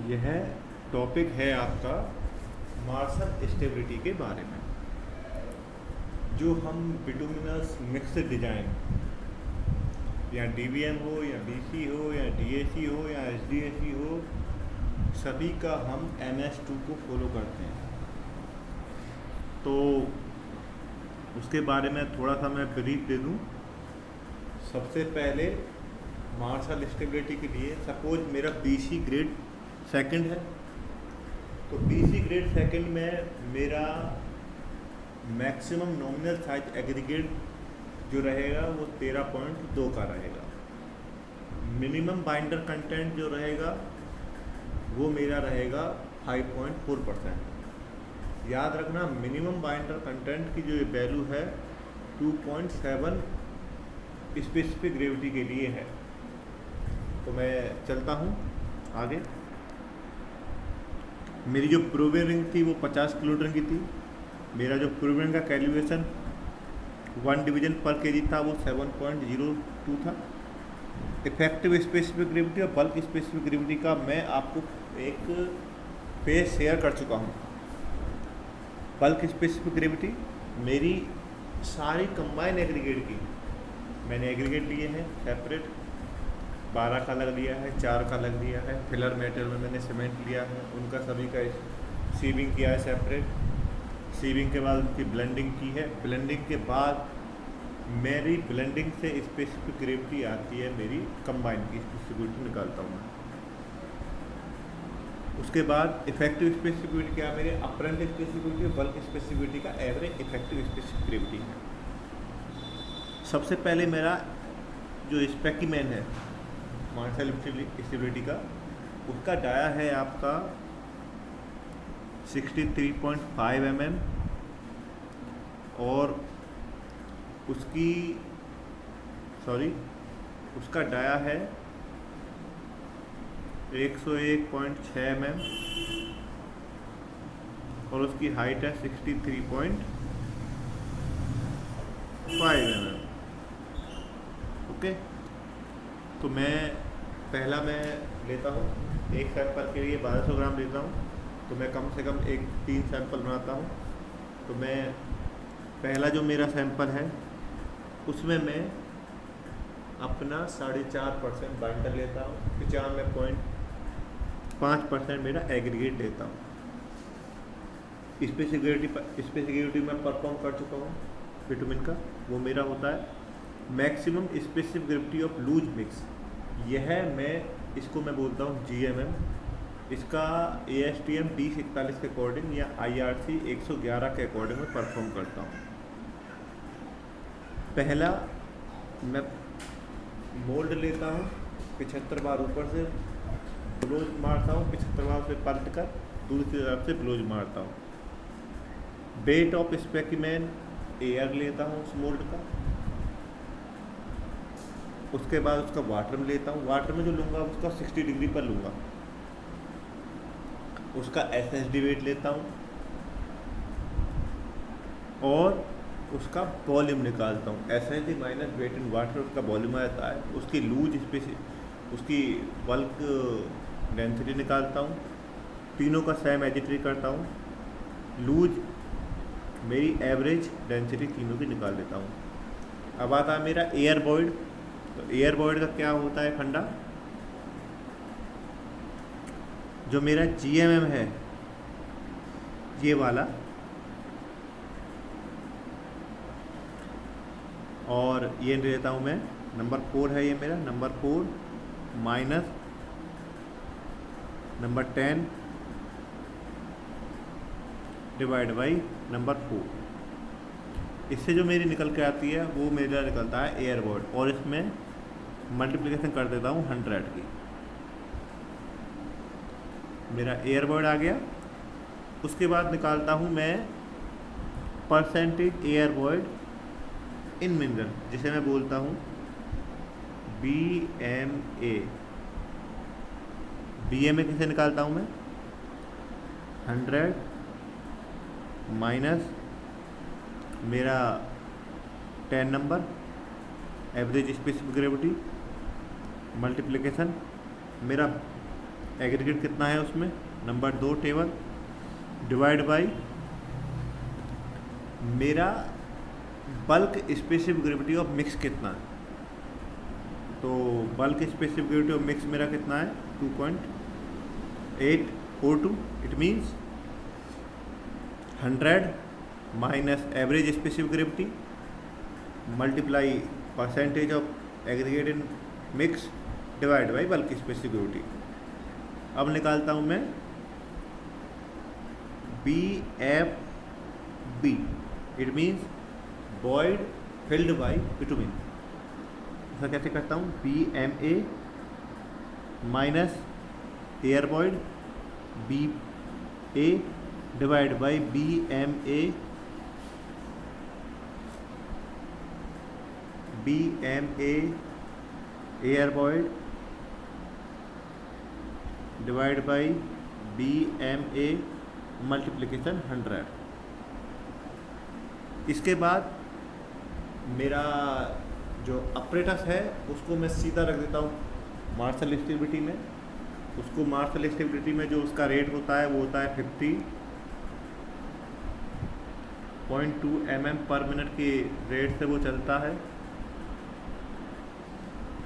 यह टॉपिक है आपका मार्शल स्टेबिलिटी के बारे में। जो हम बिटुमिनस मिक्स डिजाइन या डीवीएम हो या बीसी हो या डीएसी हो या एसडीएसी हो, सभी का हम MS2 को फॉलो करते हैं। तो उसके बारे में थोड़ा सा मैं ब्रीफ दे दूं। सबसे पहले मार्शल स्टेबिलिटी के लिए सपोज मेरा बीसी ग्रेड सेकंड है, तो बीसी ग्रेड सेकंड में मेरा मैक्सिमम नॉमिनल साइज एग्रीगेट जो रहेगा वो 13.2 का रहेगा। मिनिमम बाइंडर कंटेंट जो रहेगा वो मेरा रहेगा 5.4%। याद रखना, मिनिमम बाइंडर कंटेंट की जो वैल्यू है 2.7 स्पेसिफिक ग्रेविटी के लिए है। तो मैं चलता हूँ आगे। मेरी जो प्रूवन रिंग थी वो 50 किलोन्यूटन की थी। मेरा जो प्रूवन का कैलिब्रेशन 1 डिवीजन पर केजी था वो 7.02 था। इफेक्टिव स्पेसिफिक ग्रेविटी और बल्क स्पेसिफिक ग्रेविटी का मैं आपको एक पेज शेयर कर चुका हूँ। बल्क स्पेसिफिक ग्रेविटी मेरी सारी कंबाइन एग्रीगेट की मैंने एग्रीगेट लिए हैं सेपरेट, 12 का लग लिया है, 4 का लग लिया है। फिलर मेटेरियल में मैंने सीमेंट लिया है, उनका सभी का सीविंग किया है सेपरेट। सीविंग के बाद उनकी ब्लेंडिंग की है। ब्लेंडिंग के बाद मेरी ब्लेंडिंग से स्पेसिफिक ग्रेविटी आती है, मेरी कंबाइन की स्पेसिफिक ग्रेविटी निकालता हूँ मैं। उसके बाद इफेक्टिव स्पेसिफिक ग्रेविटी क्या है, मेरे अपरेंट स्पेसिफिक ग्रेविटी और बल्क स्पेसिफिक ग्रेविटी का एवरेज इफेक्टिव स्पेसिफिक ग्रेविटी है। सबसे पहले मेरा जो स्पेकिमैन है मार्शल स्टेबिलिटी का, उसका डाया है आपका 63.5 mm और उसका डाया है 101.6 mm और उसकी हाइट है 63.5 mm। ओके, तो मैं लेता हूँ एक सैंपल के लिए 1200 ग्राम लेता हूँ, तो मैं कम से कम 3 सैंपल बनाता हूँ। तो मैं पहला जो मेरा सैंपल है उसमें मैं अपना 4.5% बाइंडर लेता हूँ, 95.5% मेरा एग्रीगेट लेता हूँ। स्पेसिफिक मैं परफॉर्म कर चुका हूँ बिटुमिन का, वो मेरा होता है maximum specific gravity of loose mix. यह इसको मैं बोलता हूँ GMM। इसका ASTM 2041 के अकॉर्डिंग या IRC 111 के अकॉर्डिंग मैं परफॉर्म करता हूँ। पहला मैं मोल्ड लेता हूँ, 75 बार ऊपर से ब्लोज मारता हूँ, 75 बार से पलट कर दूसरी तरफ से ब्लोज मारता हूँ। बेट ऑफ स्पेकिमैन एयर लेता हूँ उस मोल्ड का। उसके बाद उसका वाटर में लेता हूँ। वाटर में जो लूँगा उसका 60 डिग्री पर लूँगा। उसका SSD वेट लेता हूँ और उसका वॉल्यूम निकालता हूँ। SSD minus weight in water उसका वॉल्यूम आता है। उसकी उसकी बल्क डेंसिटी निकालता हूँ। तीनों का सेम एजिट्री करता हूँ। लूज मेरी एवरेज डेंसिटी तीनों की निकाल देता हूँ। अब आता है मेरा एयर बॉयड। तो एयर बॉयड का क्या होता है फंडा, जो मेरा GMM है ये वाला, और ये लेता हूँ मैं नंबर 4 है ये मेरा, number 4 minus number 10 divide by number 4। इससे जो मेरी निकल के आती है वो मेरा निकलता है एयर बॉयड, और इसमें मल्टीप्लिकेशन कर देता हूँ 100 की। मेरा एयर बॉयड आ गया। उसके बाद निकालता हूँ मैं percentage air void in mineral, जिसे मैं बोलता हूँ BMA। BMA कैसे निकालता हूँ मैं, 100 माइनस मेरा 10 number average specific gravity multiplication मेरा एग्रीगेट कितना है उसमें, नंबर 2 टेबल, डिवाइड बाई मेरा bulk specific gravity of mix कितना है। तो bulk specific gravity of mix मेरा कितना है 2.8 O2, it means 100 minus average specific gravity multiply percentage of aggregate in mix divide by bulk specific gravity. अब निकालता हूँ मैं BFB, it means void filled by bitumen. ऐसा कैसे करता हूँ, BMA minus air void BA divide by BMA air void divide by BMA multiplication 100। इसके बाद मेरा जो अपरेटस है उसको मैं सीधा रख देता हूँ मार्शल स्टेबिलिटी में। उसको मार्शल स्टेबिलिटी में जो उसका रेट होता है वो होता है 50.2 mm पर मिनट के रेट से वो चलता है।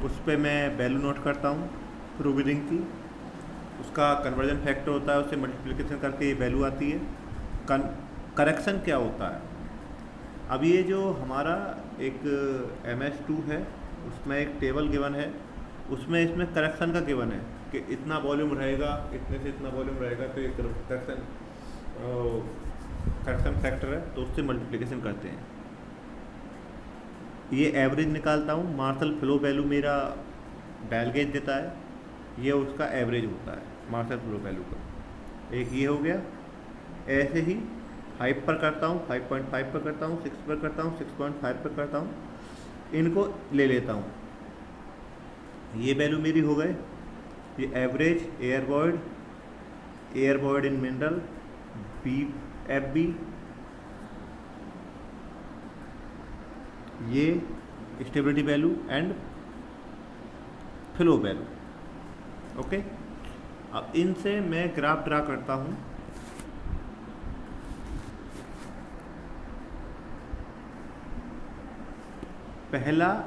उस पर मैं वैल्यू नोट करता हूँ प्रूविंग की, उसका कन्वर्जन फैक्टर होता है, उससे मल्टीप्लिकेशन करके ये वैल्यू आती है। करेक्शन क्या होता है, अब ये जो हमारा एक MS2 है उसमें एक टेबल गिवन है, उसमें इसमें करेक्शन का गिवन है कि इतना वॉल्यूम रहेगा, इतने से इतना वॉल्यूम रहेगा, तो एक करेक्शन फैक्टर है, तो उससे मल्टीप्लिकेशन करते हैं। ये एवरेज निकालता हूँ, मार्शल फ्लो वैल्यू मेरा डायल गेज देता है, ये उसका एवरेज होता है मार्शल फ्लो वैल्यू का। एक ये हो गया। ऐसे ही 5 पर करता हूँ, 5.5 पर करता हूँ, 6 पर करता हूँ, 6.5 पर करता हूँ, इनको ले लेता हूँ। ये वैल्यू मेरी हो गए, ये average air void in mineral BFB, ये stability value and flow value. Okay, अब इनसे मैं ग्राफ ड्रा करता हूँ। पहला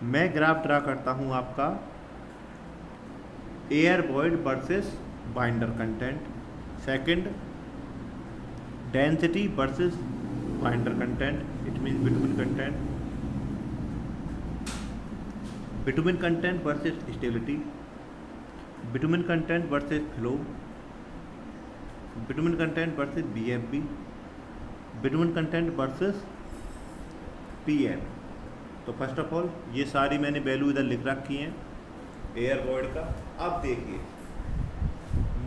मैं ग्राफ ड्रा करता हूँ आपका air void versus binder content, second density versus binder content, it means bitumen content versus stability, bitumen content versus flow, bitumen content versus BFB, bitumen content versus PM। तो first of all ये सारी मैंने value इधर लिख रखी हैं air Boyd का। अब देखिए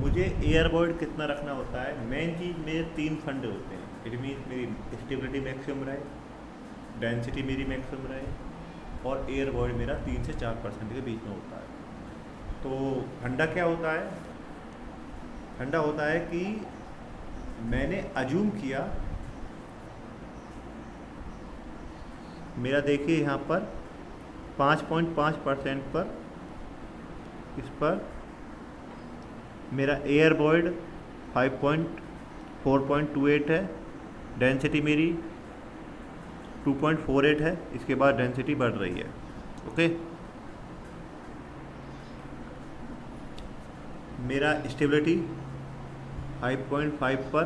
मुझे एयर बॉयड कितना रखना होता है। मेन चीज़ मेरे 3 फंडे होते हैं, इट मीन्स मेरी स्टेबिलिटी मैक्सिमम रहे, डेंसिटी मेरी मैक्सिमम रहे, और एयर बॉयड मेरा 3 से 4% के बीच में होता है। तो फंडा क्या होता है, फंडा होता है कि मैंने अज्यूम किया, मेरा देखिए यहाँ पर 5.5% पर, इस पर मेरा एयर बॉयड 4.28 है, डेंसिटी मेरी 2.48 है, इसके बाद डेंसिटी बढ़ रही है। ओके, मेरा स्टेबिलिटी 5.5 पर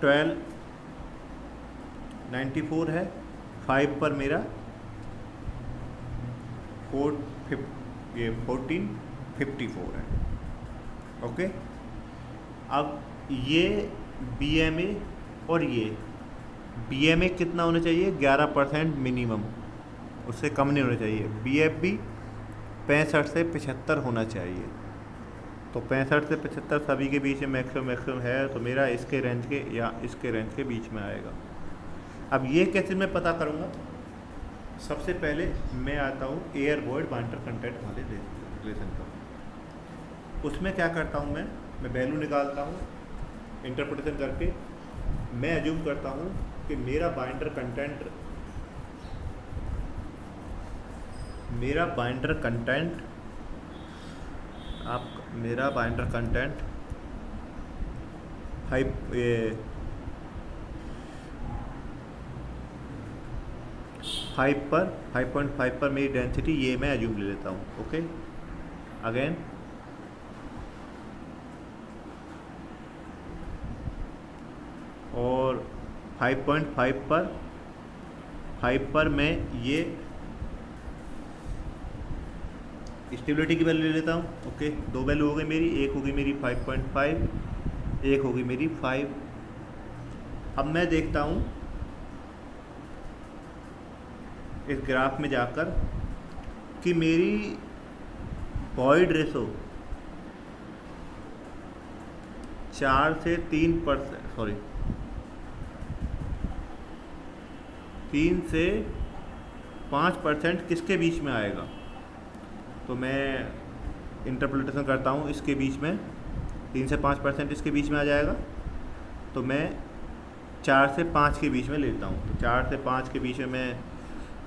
1294 है, 5 पर मेरा 1454 है। ओके, अब ये BMA और ये BMA कितना होना चाहिए, 11% मिनिमम, उससे कम नहीं होना चाहिए। BFB 65 से 75 होना चाहिए। तो 65 से 75 सभी के बीच में मैक्सिमम है, तो मेरा इसके रेंज के या इसके रेंज के बीच में आएगा। अब ये कैसे मैं पता करूँगा, सबसे पहले मैं आता हूँ एयर बॉयड बाइंडर कंटेंट वाले रिलेशन पर। उसमें क्या करता हूँ, मैं वैल्यू निकालता हूँ इंटरप्रिटेशन करके। मैं अज्यूम करता हूँ कि मेरा बाइंडर कंटेंट मेरा बाइंडर कंटेंट मेरा बाइंडर कंटेंट ये 5.5 पर मेरी डेंसिटी ये मैं एज्यूम ले लेता हूँ। ओके, अगेन और 5 पर मैं ये स्टेबिलिटी की वैल्यू ले लेता हूँ। ओके, दो वैल्यू हो गई मेरी, एक होगी मेरी 5.5, एक होगी मेरी 5। अब मैं देखता हूँ इस ग्राफ में जाकर कि मेरी वॉइड रेशो 4 से 3 से 5% किसके बीच में आएगा। तो मैं इंटरप्रिटेशन करता हूँ, इसके बीच में 3 से 5% इसके बीच में आ जाएगा। तो मैं 4 से 5 के बीच में लेता हूँ। तो 4 से 5 के बीच में मैं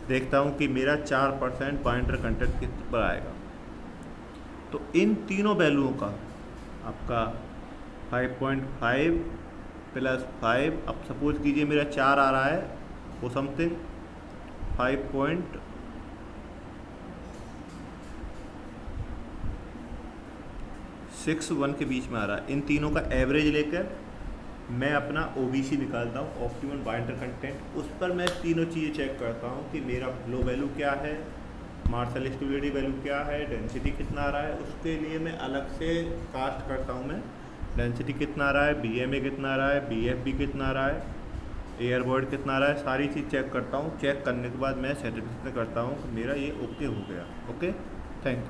देखता हूँ कि मेरा 4% बाइंडर कंटेंट किस पर आएगा। तो इन तीनों वैल्यूओं का आपका 5.5 + 5, अब सपोज कीजिए मेरा 4 आ रहा है, वो समथिंग 5.61 के बीच में आ रहा है। इन तीनों का एवरेज लेकर मैं अपना OBC निकालता हूँ, ऑप्टिमम बाइंडर कंटेंट। उस पर मैं तीनों चीज़ें चेक करता हूँ कि मेरा फ्लो वैल्यू क्या है, मार्शल स्टेबिलिटी वैल्यू क्या है, डेंसिटी कितना आ रहा है। उसके लिए मैं अलग से कास्ट करता हूँ, मैं डेंसिटी कितना आ रहा है, BMA कितना आ रहा है, BFB कितना आ रहा है, एयर वॉइड कितना आ रहा है, सारी चीज़ चेक करता हूँ। चेक करने के बाद मैं सर्टिफिकेट करता हूँ कि मेरा ये ओके हो गया। Okay, thank you.